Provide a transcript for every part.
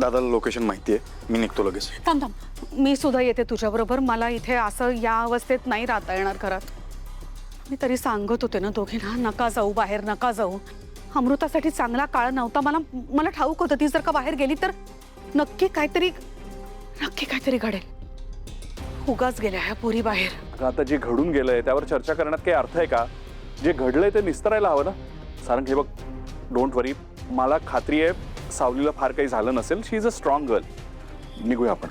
दादाला लोकेशन माहिती आहे, मी निघतो लगेच. थांब थांब, मी सुद्धा येते तुझ्याबरोबर. मला इथे असं या अवस्थेत नाही राहता येणार घरात. मी तरी सांगत होते ना दोघींना, नका जाऊ बाहेर, नका जाऊ. अमृतासाठी चांगला काळ नव्हता. मला ठाऊक होतं ती जर का बाहेर गेली तर नक्की काहीतरी घडेल. उगाच गेल्या ह्या पोरी बाहेर. आता जे घडून गेलंय त्यावर चर्चा करण्यात काही अर्थ आहे का? जे घडलंय ते निस्तरायला हवं ना. सारंग हे बघ, डोंट वरी, मला खात्री आहे सावलीला फार काही झालं नसेल. शी इज अ स्ट्रॉंग गर्ल. निघूया आपण.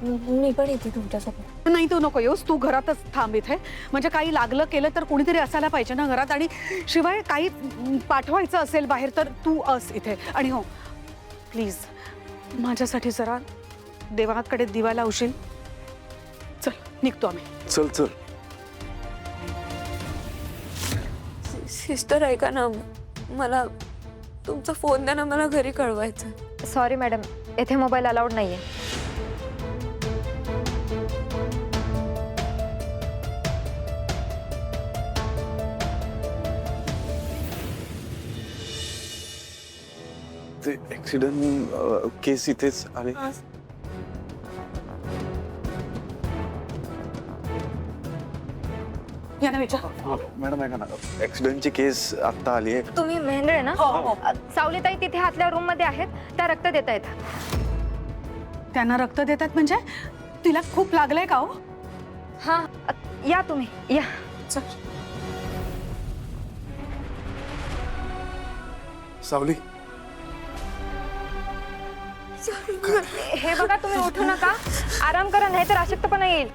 मी पण येते तुमच्यासोबत. नाही, तू नको येऊस, तू घरातच थांब इथे. म्हणजे काही लागलं केलं तर कोणीतरी असायला पाहिजे ना घरात. आणि शिवाय काही पाठवायचं असेल बाहेर तर तू अस इथे. आणि हो प्लीज माझ्यासाठी जरा देवाकडे दिवा लावशील. चल निघतो आम्ही. चल चल. सिस्टर ऐका ना, मला तुमचा फोन द्या ना, मला घरी कळवायचं. सॉरी मॅडम, येथे मोबाईल अलाउड नाहीये. ते ऍक्सिडेंट केस इथेच आले. यांना विचार. मॅडम ऐका ना, ऍक्सिडेंटची केस आत्ता आली आहे. तुम्ही महेंद्र आहे ना? हो. सावलीताई तिथे आतल्या रूम मध्ये आहेत, त्या रक्त देत आहेत. त्यांना रक्त देतात म्हणजे तिला खूप लागलंय का? हो हा, या तुम्ही या. चल. सावली, हे बघा, तुम्ही उठू नका, आराम करा, नाही तर अशक्तपणा येईल.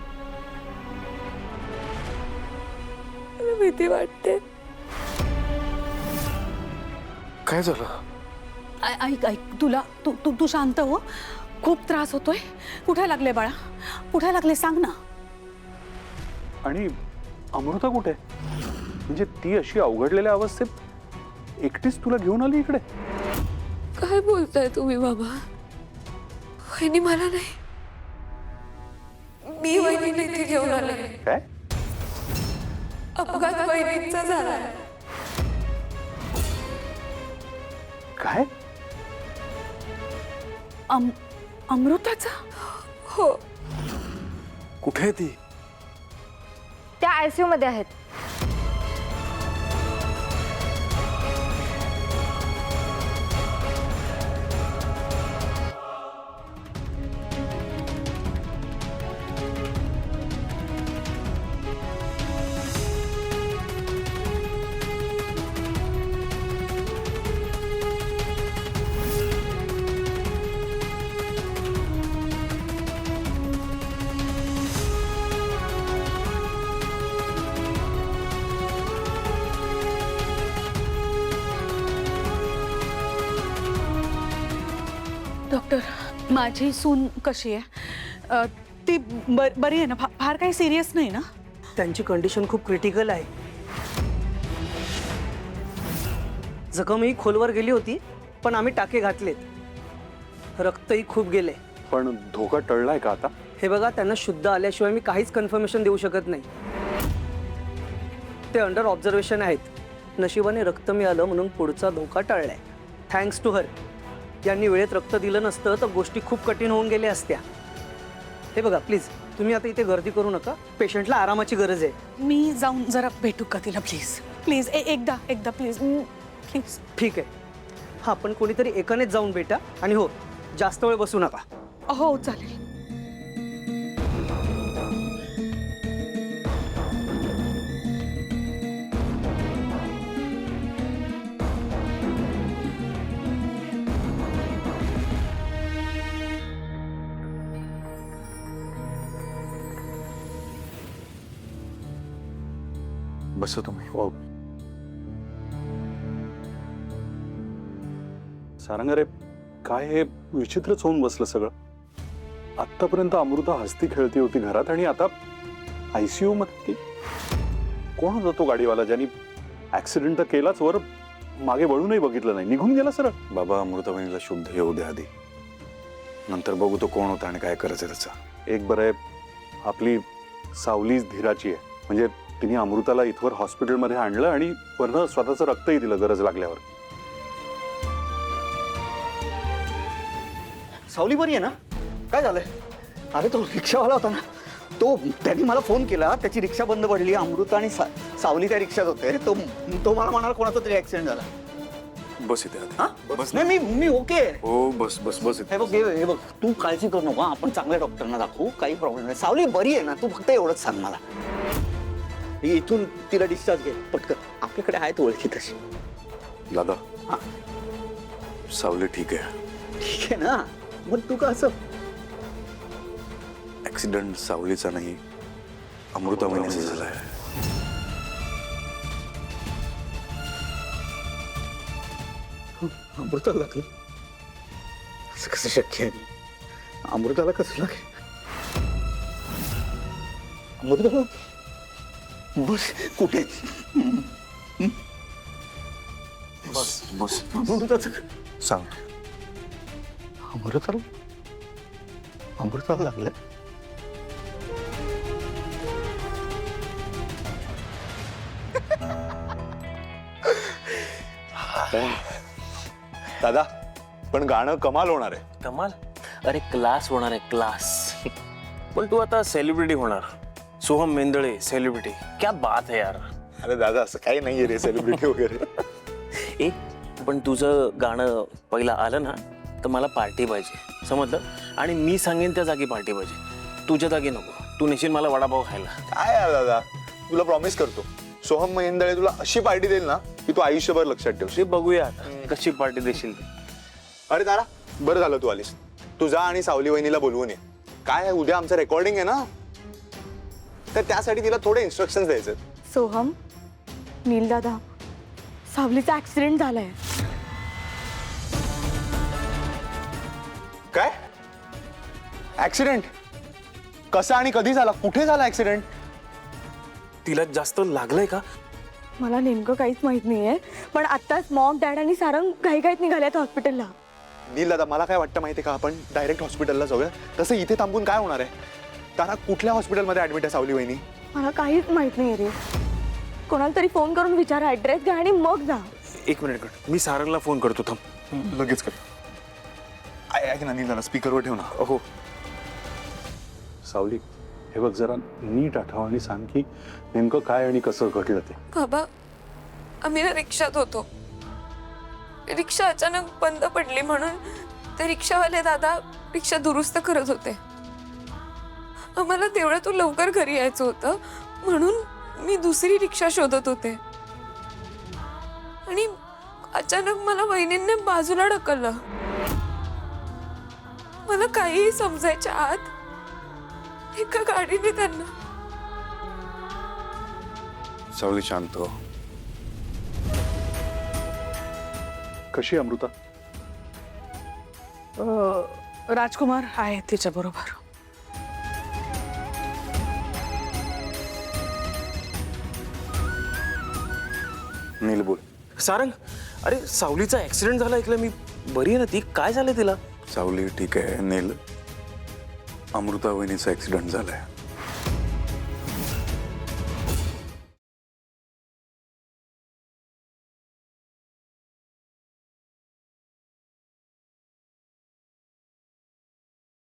मला भीती वाटते. काय झालं? ऐक तुला तू शांत हो. खूप त्रास होतोय. कुठे लागले बाळा? कुठे लागले सांग ना. आणि अमृता कुठे? म्हणजे ती अशी अवघडलेल्या अवस्थेत एकटीच तुला घेऊन आली इकडे? काय बोलताय तुम्ही बाबा? वहिनी मला नाही, मी वहिनीला इथे घेऊन आले. काय? अपघात वहिनींचा झाला. काय? अमृताचा? हो. कुठे आहे ती? त्या आयसीयू मध्ये आहेत. डॉक्टर, माझी सून कशी आहे? ती बरी आहे ना? फार काही सिरियस नाही ना? त्यांची कंडिशन खूप क्रिटिकल आहे. जखमही खोलवर गेली होती, पण आम्ही टाके घातलेत. रक्तही खूप गेले. पण धोका टळलाय का आता? हे बघा, त्यांना शुद्ध आल्याशिवाय मी काहीच कन्फर्मेशन देऊ शकत नाही. ते अंडर ऑब्झर्वेशन आहेत. नशिबाने रक्त मिळालं म्हणून पुढचा धोका टळलाय. Thanks to her. यांनी वेळेत रक्त दिलं नसतं तर गोष्टी खूप कठीण होऊन गेल्या असत्या. हे बघा, प्लीज तुम्ही आता इथे गर्दी करू नका. पेशंटला आरामाची गरज आहे. मी जाऊन जरा भेटू का तिला? प्लीज प्लीज एकदा प्लीज प्लीज. ठीक आहे. हां, पण कोणीतरी एकानेच जाऊन भेटा. आणि हो, जास्त वेळ बसू नका. हो चालेल. बसा तुम्ही. हो. सारंग, अरे काय हे विचित्रच होऊन बसलं सगळं. आतापर्यंत अमृता हसती खेळती होती घरात, आणि आता आयसीयू मध्ये. कोण होता तो गाडीवाला ज्यांनी ऍक्सिडेंट तर केलाच, वर मागे वळूनही बघितलं नाही, निघून गेला सरळ? बाबा, अमृता बहिणीला शुद्ध येऊ द्या आधी, नंतर बघू तो कोण होता आणि काय करायचं त्याचं. एक बरं आहे, आपली सावलीच धीराची आहे. म्हणजे तिने अमृताला इथवर हॉस्पिटलमध्ये आणलं आणि वरनं स्वतःचं रक्तही दिलं गरज लागल्यावर. सावली बरी आहे ना? काय झालंय? अरे तो रिक्षावाला होता ना, त्यांनी मला फोन केला, त्याची रिक्षा बंद पडली, अमृता आणि सावली त्या रिक्षात होते. तो मला म्हणाला कोणाचा तरी ऍक्सिडेंट झाला. बस इथे आधी. हा बस नाही, मी ओके आहे. हो बस बस बस इथे. हे बघ तू काळजी करू नको, आपण चांगल्या डॉक्टरना दाखवू, काही प्रॉब्लेम नाही. सावली बरी आहे ना, तू फक्त एवढंच सांग मला. इथून तिला डिस्चार्ज घे पटकन, आपल्याकडे आहेत ओळखी तशी. दादा हा सावली ठीक आहे. ठीक आहे ना, मग तू का असं? ऍक्सिडेंट सावलीचा नाही, अमृता वहिनीचा झालाय. अमृताला लागलं? असं कसं शक्य आहे? अमृताला कसं लागेल? अमृताला बस कुठे? बस बस अमृताचं सांग. अमृताला लागलं? दादा पण गाणं कमाल होणार आहे. कमाल. अरे क्लास होणार आहे, क्लास. पण तू आता सेलिब्रिटी होणार. सोहम मेंदळे सेलिब्रिटी, क्या बात है यार. अरे दादा असं काही नाहीये रे सेलिब्रिटी वगैरे. ए पण तुझं गाणं पहिलं आलं ना तर मला पार्टी पाहिजे, समजलं? आणि मी सांगेन त्या जागी पार्टी पाहिजे, तुझ्या जागी नको. तू नेशील मला वडापाव खायला. काय यार दादा, तुला प्रॉमिस करतो सोहम महिंदळे तुला अशी पार्टी देईल ना की तू आयुष्यभर लक्षात ठेवशील. ते बघूया आता कशी पार्टी देशील ते. अरे दादा बरं झालं तू आलीस. तू जा आणि सावली वहिनीला बोलवून ये. काय आहे, उद्या आमचं रेकॉर्डिंग आहे ना, तर त्यासाठी तिला थोडे इन्स्ट्रक्शन द्यायचे. सोहम, नील दादा, सावलीचा ऍक्सिडेंट झालाय. काय ऍक्सिडेंट? कसा आणि कधी झाला? कुठे झाला ऍक्सिडेंट? तिला जास्त लागलंय का? मला नेमकं काहीच माहित नाहीये, पण आत्ताच मॉम, डॅड आणि सारंग घाईघाईत निघाल्यात हॉस्पिटलला. नील दादा मला काय वाटतं माहितीये का, आपण डायरेक्ट हॉस्पिटलला जाऊया. तसं इथे थांबून काय होणार आहे? तारा कुठल्या हॉस्पिटलमध्ये ऍडमिट आहे सावली वहिनी? मला काहीच माहित नाही रे. कोणाला तरी फोन करून विचारा, ऍड्रेस घ्या आणि मग जा. एक मिनिट कर, मी सारंगला फोन करतो. थांब. लगेच कर. ऐक ना नील दादा, स्पीकरवर ठेव ना. हो. सावली हे बघ, जरा नीट आठव आणि सांग की नेमकं काय आणि कसं घडलं ते. बाबा, आम्ही ना रिक्षात होतो. रिक्षा अचानक बंद पडली म्हणून ते रिक्षावाले दादा रिक्षा दुरुस्त करत होते. आम्हाला तेवढ्यातून लवकर घरी यायचं होतं म्हणून मी दुसरी रिक्षा शोधत होते आणि अचानक मला वहिनींनी बाजूला ढकललं. मला काहीही समजायच्या आत एका गाडीने त्यांना. सावली शांत हो. कशी आहे अमृता? राजकुमार आहे तिच्या बरोबर. नील बोल. सारंग, अरे सावलीचा ऍक्सिडेंट झाला ऐकलं मी. बरी आहे ना ती? काय झालं तिला? सावली ठीक आहे. नील, अमृता वहिनीचा ऍक्सिडेंट झालाय.